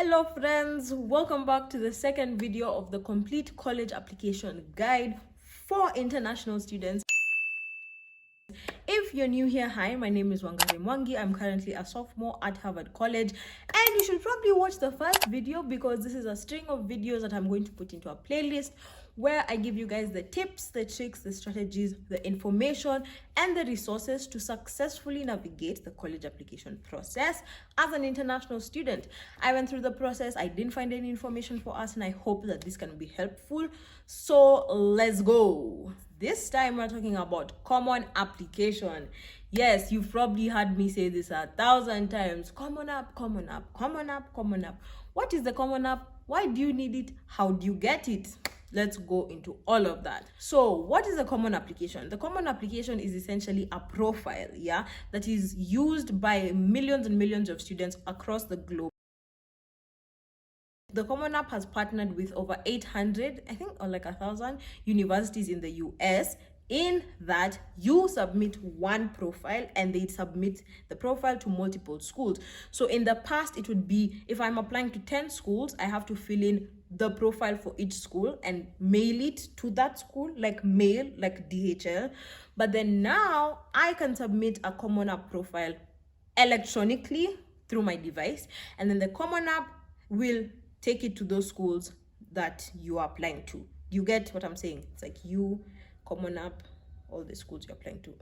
Hello friends, welcome back to the second video of the complete college application guide for international students. If you're new here, hi, my name is Wangari. I'm currently a sophomore at Harvard College, and you should probably watch the first video because this is a string of videos that I'm going to put into a playlist where I give you guys the tips, the tricks, the strategies, the information, and the resources to successfully navigate the college application process as an international student. I went through the process, I didn't find any information for us, and I hope that this can be helpful. So let's go. This time we're talking about common application. Yes, you've probably heard me say this 1,000 times. Common app, common app, common app, common app. What is the common app? Why do you need it? How do you get it? Let's go into all of that. So what is a common application? The common application is essentially a profile, that is used by millions and millions of students across the globe. The Common App has partnered with over 800, I think, or like 1,000 universities in the US. In that, you submit one profile and they submit the profile to multiple schools. So in the past, it would be, if I'm applying to 10 schools, I have to fill in the profile for each school and mail it to that school, like mail, like DHL. But then now I can submit a Common App profile electronically through my device, and then the Common App will take it to those schools that you are applying to. You get what I'm saying? It's like you, Common App, all the schools you're applying to.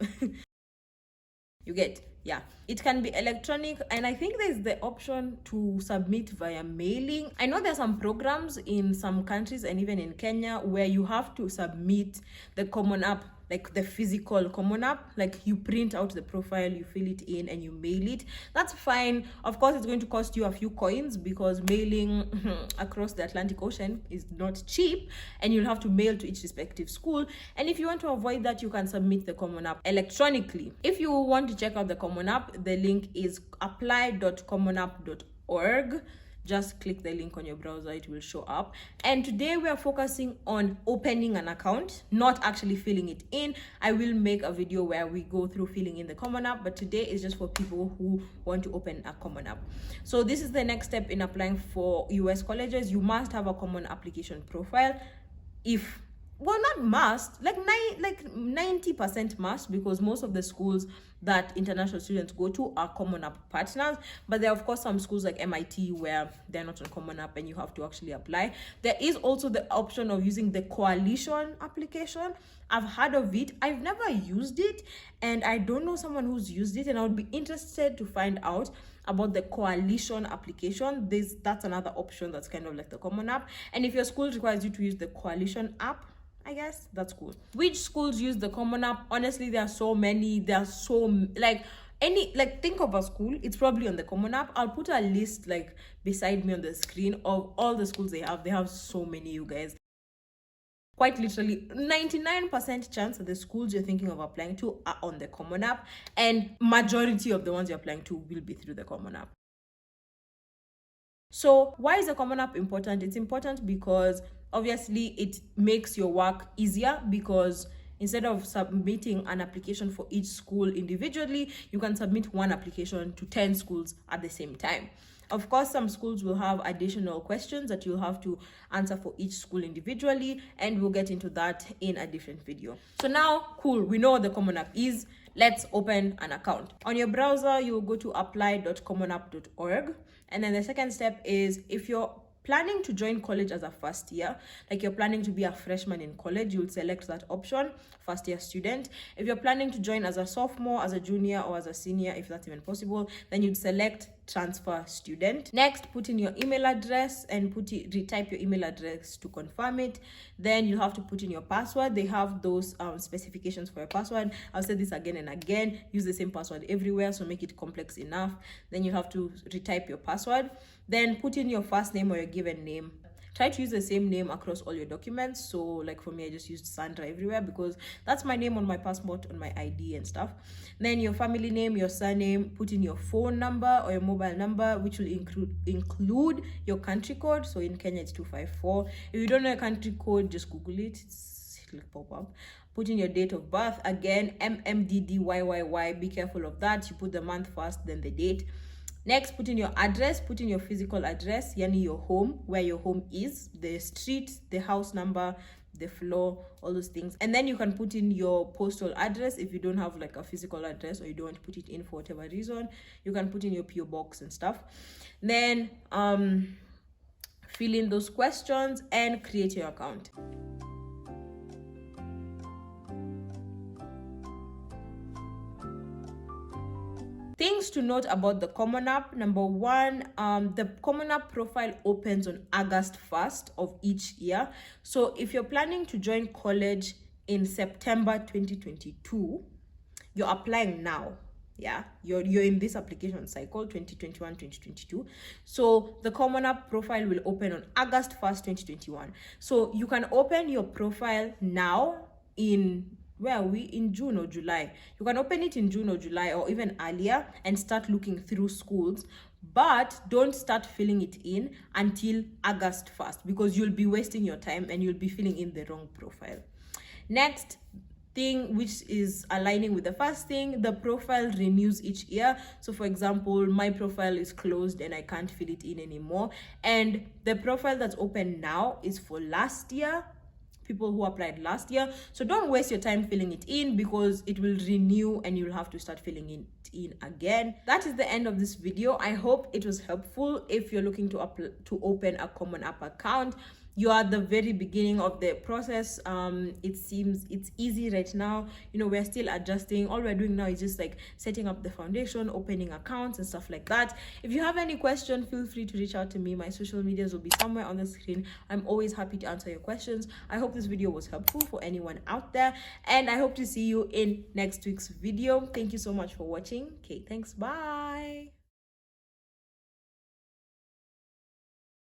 You get? Yeah. It can be electronic, and I think there's the option to submit via mailing. I know there's some programs in some countries and even in Kenya where you have to submit the Common App, like the physical Common App, like you print out the profile, you fill it in and you mail it. That's fine. Of course, it's going to cost you a few coins because mailing across the Atlantic Ocean is not cheap, and you'll have to mail to each respective school. And if you want to avoid that, you can submit the Common App electronically. If you want to check out the Common App, the link is apply.commonapp.org. Just click the link on your browser, it will show up. And today we are focusing on opening an account, not actually filling it in. I will make a video where we go through filling in the Common App, but today is just for people who want to open a Common App. So this is the next step in applying for US colleges. You must have a common application profile. Not must, like 90% must, because most of the schools that international students go to are Common App partners. But there are of course some schools like MIT where they're not on Common App and you have to actually apply. There is also the option of using the coalition application. I've heard of it. I've never used it, and I don't know someone who's used it, and I would be interested to find out about the coalition application. That's another option that's kind of like the Common App. And if your school requires you to use the coalition app, I guess that's cool. Which schools use the Common App? Honestly, there are so many. Think of a school, it's probably on the Common App. I'll put a list like beside me on the screen of all the schools they have. They have so many, you guys. Quite literally 99% chance that the schools you're thinking of applying to are on the Common App, and majority of the ones you're applying to will be through the Common App. So why is the Common App important? It's important because obviously it makes your work easier, because instead of submitting an application for each school individually, you can submit one application to 10 schools at the same time. Of course, some schools will have additional questions that you'll have to answer for each school individually, and we'll get into that in a different video. So now, cool, we know what the Common App is. Let's open an account. On your browser, you'll go to apply.commonapp.org. And then the second step is, if you're planning to join college as a first year, like you're planning to be a freshman in college, you'll select that option, first year student. If you're planning to join as a sophomore, as a junior, or as a senior, if that's even possible, then you'd select transfer student. Next, put in your email address and retype your email address to confirm it. Then you have to put in your password. They have those specifications for your password. I'll say this again and again. Use the same password everywhere, so make it complex enough. Then you have to retype your password. Then put in your first name or your given name. Try to use the same name across all your documents. So like for me, I just used Sandra everywhere because that's my name on my passport, on my ID and stuff. Then your family name, your surname, put in your phone number or your mobile number, which will include your country code. So in Kenya, it's 254. If you don't know your country code, just Google it. It'll pop up. Put in your date of birth. Again, MMDDYYY. Be careful of that. You put the month first, then the date. Next, put in your address, put in your physical address, yani your home, where your home is, the street, the house number, the floor, all those things. And then you can put in your postal address if you don't have like a physical address or you don't want to put it in for whatever reason. You can put in your PO box and stuff. Then fill in those questions and create your account. Things to note about the Common App. Number one, the Common App profile opens on August 1st of each year. So if you're planning to join college in September 2022, you're applying now. Yeah, you're in this application cycle 2021-2022. So the Common App profile will open on August 1st, 2021. So you can open your profile now in June or July. You can open it in June or July or even earlier and start looking through schools, but don't start filling it in until August 1st because you'll be wasting your time and you'll be filling in the wrong profile. Next thing, which is aligning with the first thing, the profile renews each year. So for example, my profile is closed and I can't fill it in anymore, and the profile that's open now is for last year, people who applied last year. So don't waste your time filling it in because it will renew and you'll have to start filling it in again. That is the end of this video. I hope it was helpful. If you're looking to open a Common App account, you are at the very beginning of the process. It seems it's easy right now. We're still adjusting. All we're doing now is just like setting up the foundation, opening accounts and stuff like that. If you have any question, feel free to reach out to me. My social medias will be somewhere on the screen. I'm always happy to answer your questions. I hope this video was helpful for anyone out there, and I hope to see you in next week's video. Thank you so much for watching. Okay, thanks. Bye.